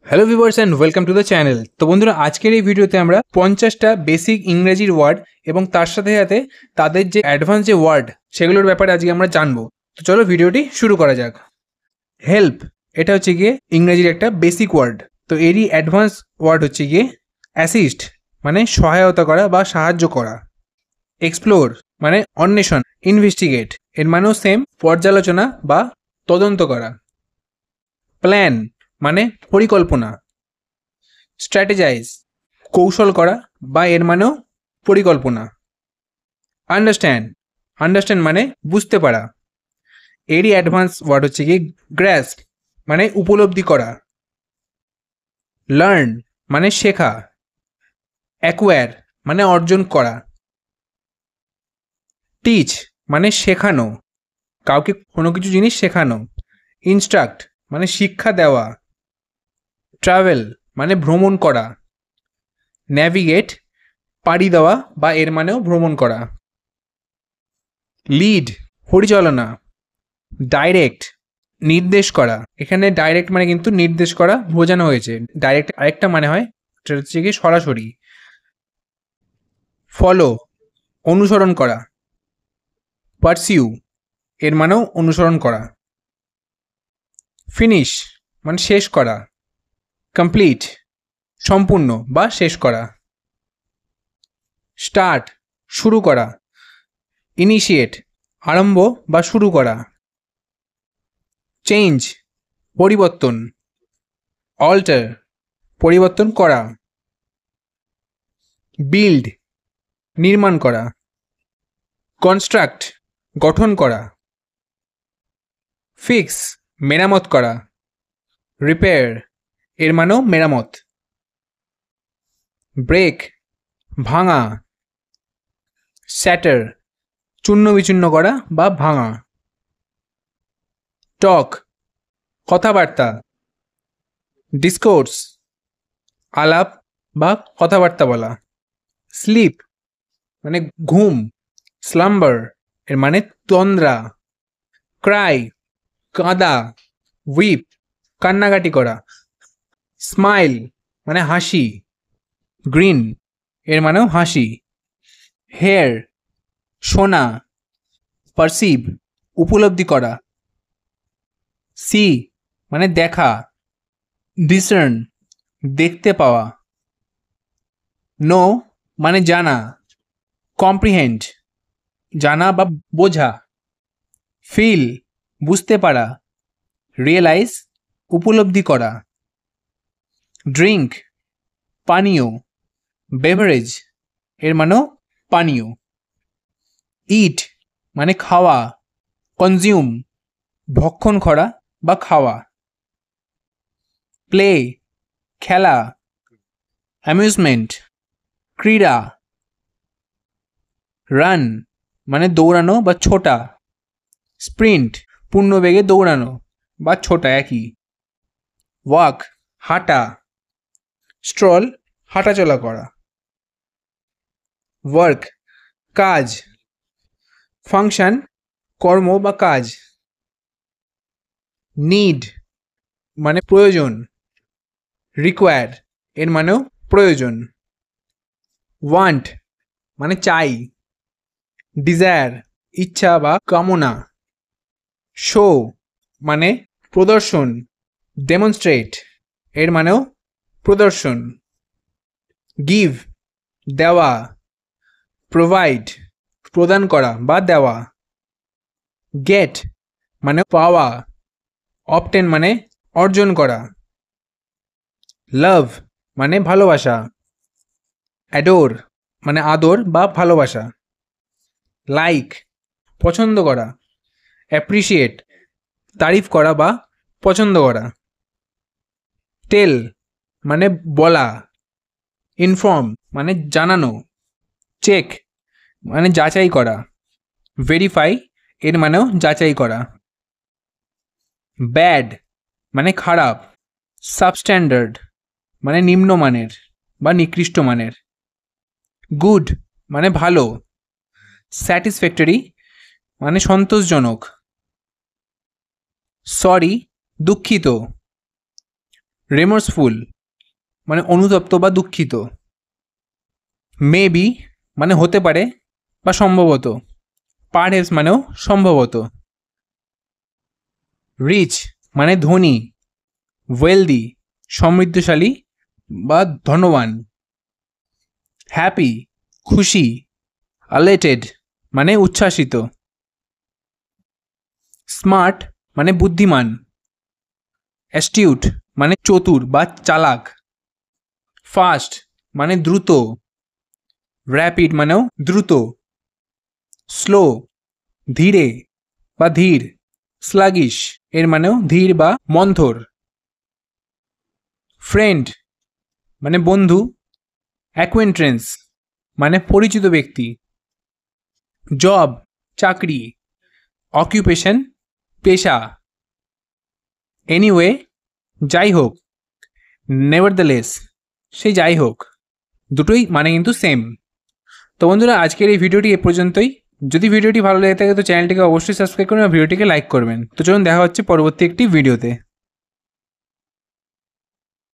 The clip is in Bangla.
Hello viewers and welcome to the channel. তো বন্ধুরা, আজকের এই ভিডিওতে আমরা 50টা বেসিক ইংরেজির ওয়ার্ড এবং তার সাথে সাথে তাদের যে অ্যাডভান্স যে ওয়ার্ড সেগুলোর ব্যাপারে আজকে আমরা জানবো। তো চলো ভিডিওটি শুরু করা যাক। হেল্প, এটা হচ্ছে গিয়ে ইংরেজির একটা বেসিক ওয়ার্ড। তো এরই অ্যাডভান্স ওয়ার্ড হচ্ছে গিয়ে অ্যাসিস্ট, মানে সহায়তা করা বা সাহায্য করা। এক্সপ্লোর মানে অন্বেষণ, ইনভেস্টিগেট, এর মানেও সেম, পর্যালোচনা বা তদন্ত করা। প্ল্যান মানে পরিকল্পনা। স্ট্র্যাটেজাইজ কৌশল করা বা এর মানেও পরিকল্পনা। আন্ডারস্ট্যান্ড মানে বুঝতে পারা। এরই অ্যাডভান্স ওয়ার্ড হচ্ছে কি গ্র্যাস্প, মানে উপলব্ধি করা। লার্ন মানে শেখা। অ্যাকোয়ার মানে অর্জন করা। টিচ মানে শেখানো, কাউকে কোনো কিছু জিনিস শেখানো। ইনস্ট্রাক্ট মানে শিক্ষা দেওয়া। ট্রাভেল মানে ভ্রমণ করা। ন্যাভিগেট পাড়ি দেওয়া বা এর মানেও ভ্রমণ করা। লিড পরিচালনা। ডাইরেক্ট নির্দেশ করা। এখানে ডাইরেক্ট মানে কিন্তু নির্দেশ করা বোঝানো হয়েছে। ডাইরেক্ট আরেকটা মানে হয়, সেটা হচ্ছে কি সরাসরি। ফলো অনুসরণ করা। পারসিউ এর মানেও অনুসরণ করা। ফিনিশ মানে শেষ করা। কমপ্লিট সম্পূর্ণ বা শেষ করা। স্টার্ট শুরু করা। ইনিশিয়েট আরম্ভ বা শুরু করা। চেঞ্জ পরিবর্তন। অল্টার পরিবর্তন করা। বিল্ড নির্মাণ করা। কনস্ট্রাক্ট গঠন করা। ফিক্স মেরামত করা। রিপেয়ার এর মানেও মেরামত। ব্রেক ভাঙা। স্যাটার চূর্ণ বিচূর্ণ করা বা ভাঙা। টক কথাবার্তা। ডিসকোর্স আলাপ বা কথাবার্তা বলা। স্লিপ মানে ঘুম। স্লাম্বার এর মানে তন্দ্রা। ক্রাই কাঁদা। উইপ কান্নাকাটি করা। স্মাইল মানে হাসি। গ্রিন এর মানেও হাসি। হেয়ার শোনা। পারসিভ উপলব্ধি করা। সি মানে দেখা। ডিসার্ন দেখতে পাওয়া। নো মানে জানা। কম্প্রিহেন্ড জানা বা বোঝা। ফিল বুঝতে পারা। রিয়েলাইজ উপলব্ধি করা। ড্রিঙ্ক পানীয়। বেভারেজ এর মানেও পানীয়। ইট মানে খাওয়া। কনজিউম ভক্ষণ করা বা খাওয়া। প্লে খেলা। অ্যামিউজমেন্ট ক্রীড়া। রান মানে দৌড়ানো বা ছোটা। স্প্রিন্ট পূর্ণবেগে দৌড়ানো বা ছোটা একই। ওয়াক হাঁটা। স্ট্রল হাঁটাচলা করা। ওয়ার্ক কাজ। ফাংশন কর্ম বা কাজ। নিড মানে প্রয়োজন। রিকোয়ার এর মানেও প্রয়োজন। ওয়ান্ট মানে চাই। ডিজায়ার ইচ্ছা বা কামনা। শো মানে প্রদর্শন। ডেমনস্ট্রেট এর মানেও প্রদর্শন। গিভ দেওয়া। প্রোভাইড প্রদান করা বা দেওয়া। গেট মানে পাওয়া। অবটেন মানে অর্জন করা। লাভ মানে ভালোবাসা। অ্যাডোর মানে আদর বা ভালোবাসা। লাইক পছন্দ করা। অ্যাপ্রিসিয়েট তারিফ করা বা পছন্দ করা। টেল মানে বলা। ইনফর্ম মানে জানানো। চেক মানে যাচাই করা। ভেরিফাই এর মানেও যাচাই করা। ব্যাড মানে খারাপ। সাবস্ট্যান্ডার্ড মানে নিম্নমানের বা নিকৃষ্ট মানের। গুড মানে ভালো। স্যাটিসফ্যাক্টরি মানে সন্তোষজনক। সরি দুঃখিত। রেমোর্সফুল মানে অনুতপ্ত বা দুঃখিত। মেবি মানে হতে পারে বা সম্ভবত। পারহেপস মানেও সম্ভবত। রিচ মানে ধনী, ওয়েলদি সমৃদ্ধশালী বা ধনবান। হ্যাপি খুশি, আলেটেড মানে উচ্ছ্বাসিত। স্মার্ট মানে বুদ্ধিমান, অ্যাস্টিউট মানে চতুর বা চালাক। ফাস্ট মানে দ্রুত, র্যাপিড মানেও দ্রুত। স্লো ধীরে বা ধীর, স্লাগিশ এর মানেও ধীর বা মন্থর। ফ্রেন্ড মানে বন্ধু, অ্যাকোয়েন্টেন্স মানে পরিচিত ব্যক্তি। জব চাকরি, অকুপেশন পেশা। এনিওয়ে যাই হোক, নেভারদ্যালেস সেই যাই হোক, দুটোই মানে কিন্তু সেম। তো বন্ধুরা আজকের এই ভিডিওটি এ পর্যন্তই। যদি ভিডিওটি ভালো লেগে থাকে তো চ্যানেলটিকে অবশ্যই সাবস্ক্রাইব করবেন আর ভিডিওটিকে লাইক করবেন। তো চলুন দেখা হচ্ছে পরবর্তী একটি ভিডিওতে।